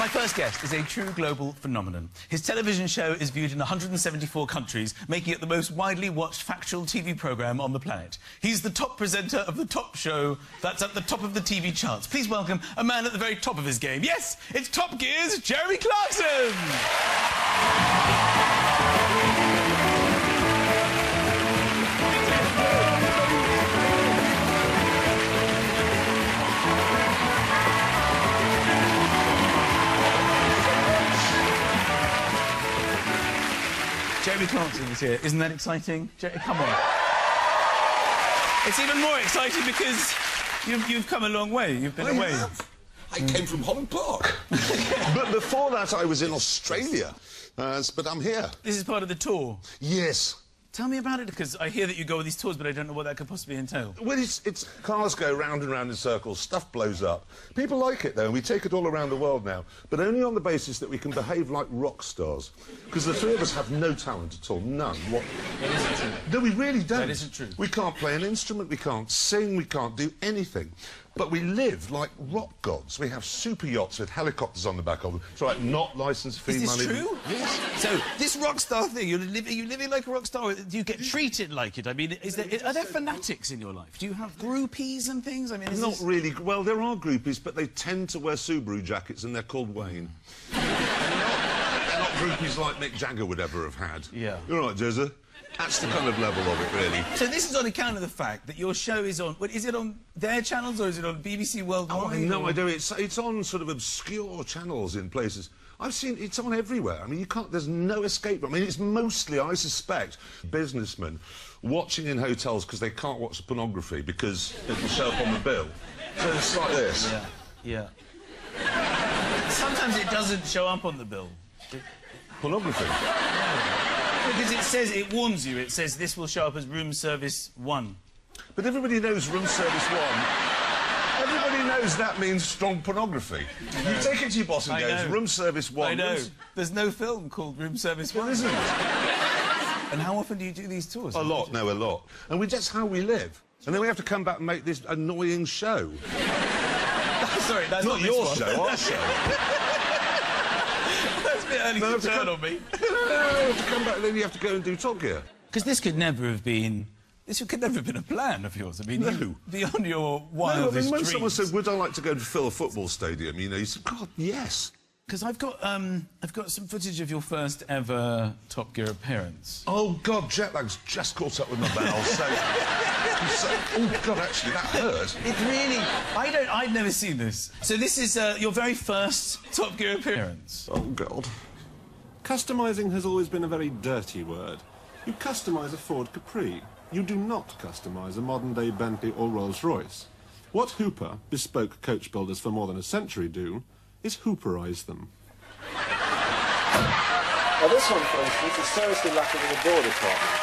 My first guest is a true global phenomenon. His television show is viewed in 174 countries, making it the most widely watched factual TV programme on the planet. He's the top presenter of the top show that's at the top of the TV charts. Please welcome a man at the very top of his game. Yes, it's Top Gear's Jeremy Clarkson! Jeremy Clarkson is here. Isn't that exciting? Come on. It's even more exciting because you've come a long way. You've been away. I came from Holland Park. But before that, I was in Australia. But I'm here. This is part of the tour? Yes. Tell me about it, because I hear that you go on these tours, but I don't know what that could possibly entail. Well, it's cars go round and round in circles, stuff blows up. People like it, though, and we take it all around the world now, but only on the basis that we can behave like rock stars. Because the three of us have no talent at all, none. What? That isn't true. No, we really don't. That isn't true. We can't play an instrument, we can't sing, we can't do anything. But we live like rock gods. We have super yachts with helicopters on the back of them. It's like not licensed fee money. Is this true? Yes. So, this rock star thing, are you living like a rock star? Do you get treated like it? I mean, are there fanatics in your life? Do you have groupies and things? I mean, Not really. Well, there are groupies, but they tend to wear Subaru jackets and they're called Wayne. They're not groupies like Mick Jagger would ever have had. Yeah. You're right, Jezza. That's the kind of level of it, really. So this is on account of the fact that your show is on... Is it on their channels or is it on BBC Worldwide? Oh, I have no idea. It's on sort of obscure channels in places. I've seen it's on everywhere. I mean, you can't... There's no escape. I mean, it's mostly, I suspect, businessmen watching in hotels because they can't watch pornography because it'll show up on the bill. So it's like this. Yeah, yeah. Sometimes it doesn't show up on the bill. Pornography? Yeah. Because it says, it warns you, it says this will show up as room service 1. But everybody knows room service 1. Everybody knows that means strong pornography. You take it to your boss and goes, room service 1. I know. There's no film called Room Service 1. There isn't. And how often do you do these tours? A lot, no, a lot. And that's how we live. And then we have to come back and make this annoying show. Sorry, that's not your show, our show. That's a bit early to turn on me. No, to come back, then you have to go and do Top Gear. Because this could never have been... This could never have been a plan of yours. I mean, no. Beyond your wildest dreams. No, I mean, when someone said, would I like to go and fill a football stadium, you know, you said, God, yes. Because I've got some footage of your first ever Top Gear appearance. Oh, God, jet lag's just caught up with my bowels, so... oh, God, actually, that hurt. It really... I'd never seen this. So this is your very first Top Gear appearance. Oh, God. Customising has always been a very dirty word. You customise a Ford Capri. You do not customise a modern-day Bentley or Rolls-Royce. What Hooper, bespoke coach builders for more than a century do, is Hooperise them. Now this one, for instance, is seriously lacking in the door department.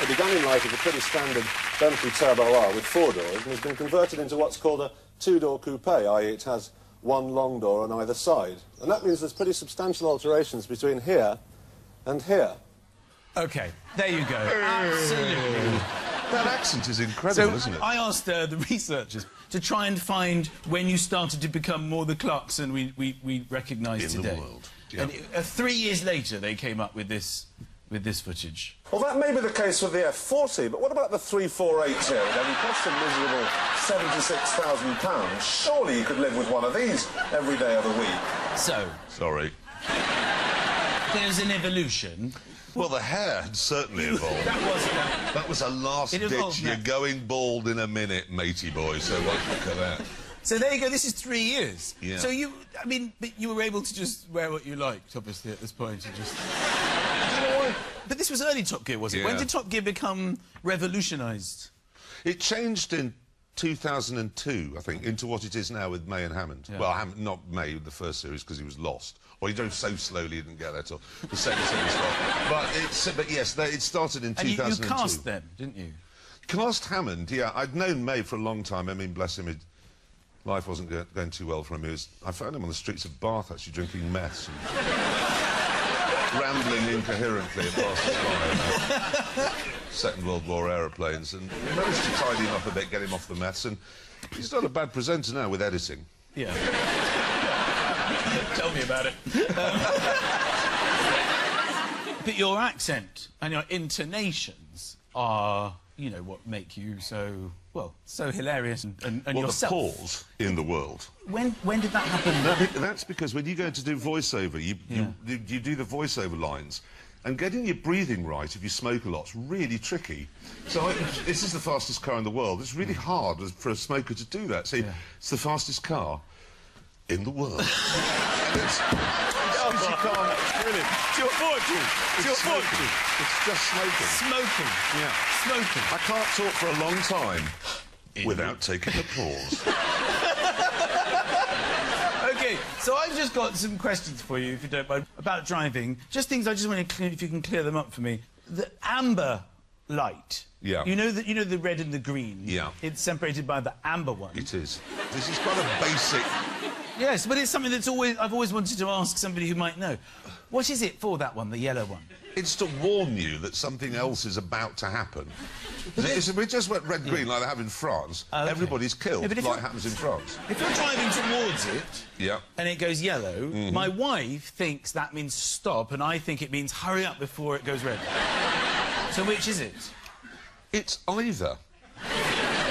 It began in life as a pretty standard Bentley Turbo R with 4 doors and has been converted into what's called a 2-door coupe, i.e. it has one long door on either side. And that means there's pretty substantial alterations between here and here. OK, there you go. Absolutely. That accent is incredible, so isn't it? I asked the researchers to try and find when you started to become more the Clarkson we recognise today. In the world, yeah. And 3 years later, they came up with this footage. Well, that may be the case with the F40, but what about the 3480? It only cost a miserable £76,000. Surely you could live with one of these every day of the week. So... Sorry. There's an evolution. Well, the hair had certainly evolved. That was a last ditch. You're going bald in a minute, matey boy, so look at that. So there you go, this is 3 years. Yeah. So you were able to just wear what you liked, obviously, at this point, and just... But this was early Top Gear, was it? Yeah. When did Top Gear become revolutionised? It changed in 2002, I think, into what it is now with May and Hammond. Yeah. Well, not May, the first series, because he was lost. Or he drove so slowly he didn't get there till the second series started. But yes, it started in 2002. And you cast them, didn't you? Cast Hammond, yeah. I'd known May for a long time. I mean, bless him, life wasn't going too well for him. I found him on the streets of Bath, actually, drinking meth and rambling incoherently across the sky. Second World War aeroplanes, and we managed to tidy him up a bit, get him off the meths, and he's not a bad presenter now with editing. Yeah. Tell me about it. But your accent and your intonations are, you know, what make you so, well, so hilarious and yourself. The pause in the world. When did that happen? That's because when you go to do voiceover, you do the voiceover lines, and getting your breathing right if you smoke a lot is really tricky. So this is the fastest car in the world. It's really hard for a smoker to do that. See, it's the fastest car in the world. It's you can't. It's brilliant. It's your fortune. It's your fortune. It's just smoking. Smoking. Yeah. Smoking. I can't talk for a long time without taking a pause. OK, so I've just got some questions for you, if you don't mind, about driving. Just things I just want to clear, if you can clear them up for me. The amber light. Yeah. You know the red and the green? Yeah. It's separated by the amber one. It is. This is quite a basic... Yes, but it's something that's I've always wanted to ask somebody who might know. What is it for, that one, the yellow one? It's to warn you that something else is about to happen. We just went red-green like they have in France. Okay. Everybody's killed, Yeah, like happens in France. If you're driving towards it, and it goes yellow, my wife thinks that means stop, and I think it means hurry up before it goes red. So which is it? It's either.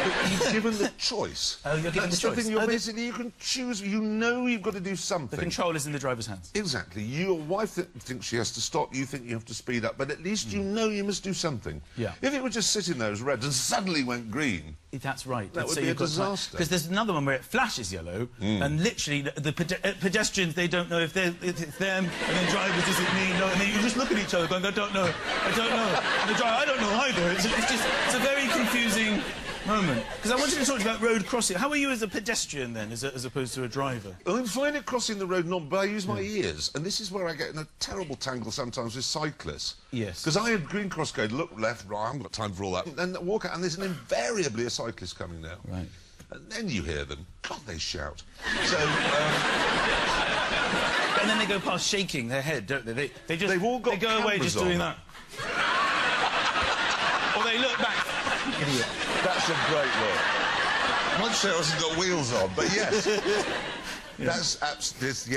But you're given the choice. Oh, you're given the choice. Basically, you can choose. You know you've got to do something. The control is in the driver's hands. Exactly. Your wife thinks she has to stop. You think you have to speed up. But at least you know you must do something. Yeah. If it were just sitting there as red and suddenly went green... That's right. That would be a disaster. Because there's another one where it flashes yellow, and literally the pedestrians, they don't know if it's them, and then drivers, is it me? No, and then you just look at each other going, I don't know. And the driver, I don't know either. It's a very confusing moment. Because I wanted to talk to you about road crossing. How are you as a pedestrian, then, as opposed to a driver? I'm fine at crossing the road, but I use my ears. And this is where I get in a terrible tangle sometimes with cyclists. Yes. Because I had green cross code, look left, right, I haven't got time for all that. And walk out, and there's invariably a cyclist coming now. Right. And then you hear them. God, they shout. So, And then they go past shaking their head, don't they? They've all got They go away just doing that. Or they look back. Idiot. That's a great look. I'm not sure it hasn't got wheels on, but yes. Yes.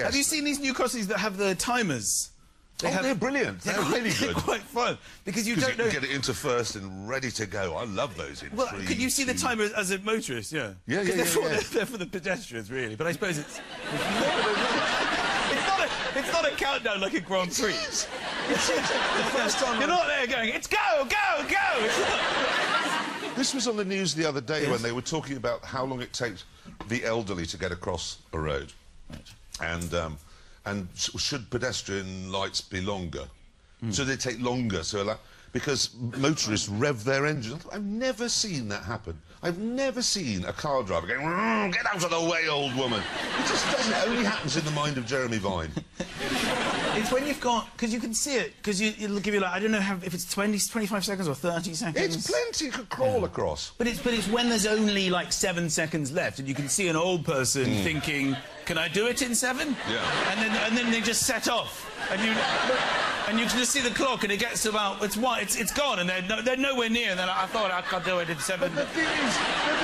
Have you seen these new crosses that have the timers? They're brilliant. They're really good. They're quite fun. Because you don't know... you can get it into first and ready to go. I love those in Well, could you see the timer as a motorist? Yeah. Yeah. They're for the pedestrians, really. But I suppose it's... It's not a countdown like a Grand Prix. It's the first time You're not there going, it's go, go, go! This was on the news the other day when they were talking about how long it takes the elderly to get across a road. Right. And should pedestrian lights be longer? Should they take longer? Because motorists rev their engines. I've never seen that happen. I've never seen a car driver going, get out of the way, old woman. It just doesn't. It only happens in the mind of Jeremy Vine. It's when you've got... Because you can see it, because it'll give you, like, I don't know if it's 20, 25 seconds or 30 seconds. It's plenty. You could crawl across. But it's when there's only, like, 7 seconds left, and you can see an old person thinking, can I do it in 7? Yeah. And then they just set off. And you can just see the clock, and it gets to about... It's gone, and they're nowhere near, and then I thought I can't do it in 7. But the thing is,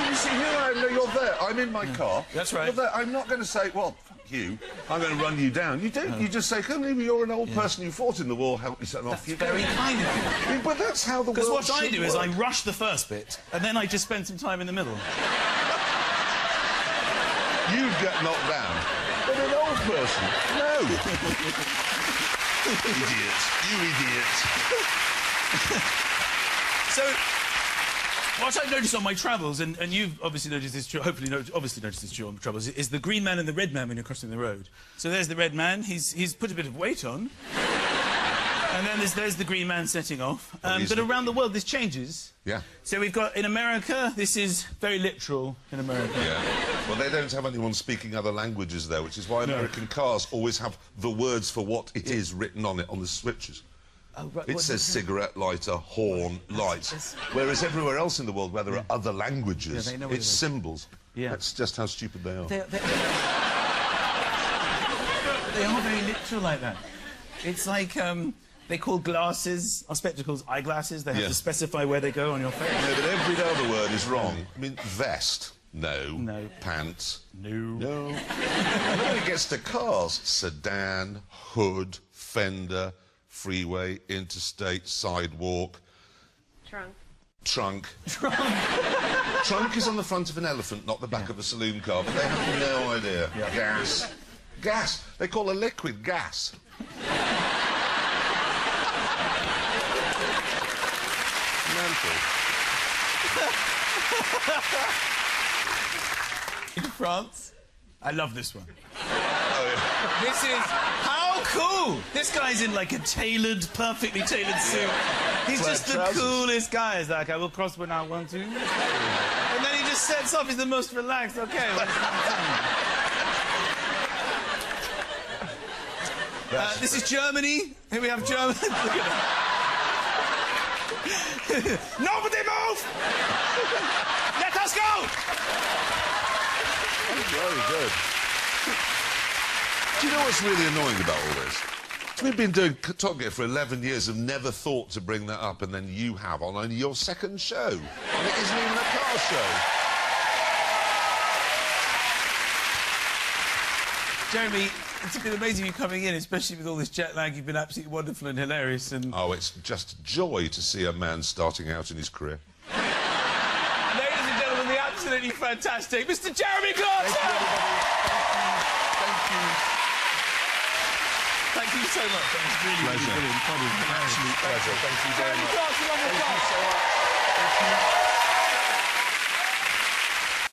you see, here I am, no, you're there. I'm in my car. That's right. You're there. I'm not going to say, well, fuck you, I'm going to run you down. You don't. You just say, come here, you're an old person who fought in the war, help me set off. That's very kind of you. But that's how the world Because what I should do work. is I rush the first bit, and then I just spend some time in the middle. You'd get knocked down. But an old person, no. Idiot. You idiot. So, what I've noticed on my travels, and you've obviously noticed this, obviously noticed this on the travels, is the green man and the red man when you're crossing the road. So there's the red man, he's put a bit of weight on, and then there's the green man setting off. But around the world, this changes. Yeah. So we've got, in America, this is very literal in America. Yeah. Well, they don't have anyone speaking other languages there, which is why American cars always have the words for what it is written on it, on the switches. Oh, right, it says cigarette, lighter, horn, lights. Whereas everywhere else in the world where there are other languages, it's symbols. Yeah. That's just how stupid they are. They are very literal like that. It's like, they call glasses, or spectacles, eyeglasses. They have to specify where they go on your face. No, but every other word is wrong. I mean, vest. No. No. Pants. No. No. And then gets to cars, sedan, hood, fender, freeway, interstate, sidewalk. Trunk. Trunk. Trunk is on the front of an elephant, not the back of a saloon car, but they have no idea. Yeah. Gas. Gas. They call a liquid gas. Mental. In France, I love this one. Oh, yeah. This is... How cool! This guy's in, like, a tailored, perfectly tailored suit. He's just the coolest guy. He's like, I will cross when I want to. And then he just sets off. He's the most relaxed. OK, this is Germany. Here we have Germany. Look at that. Nobody move! Let us go! Very good. Do you know what's really annoying about all this? We've been doing Top Gear for 11 years and never thought to bring that up, and then you have on only your second show. And it isn't even a car show. Jeremy, it's been amazing you coming in, especially with all this jet lag. You've been absolutely wonderful and hilarious. And oh, it's just joy to see a man starting out in his career. Ladies and gentlemen, the absolutely fantastic Mr. Jeremy Clarkson! Thank you. Thank you so much. That was really, really brilliant. Absolute pleasure. Thank you very much. Jeremy Clarkson on the Thank you so much. Thank you.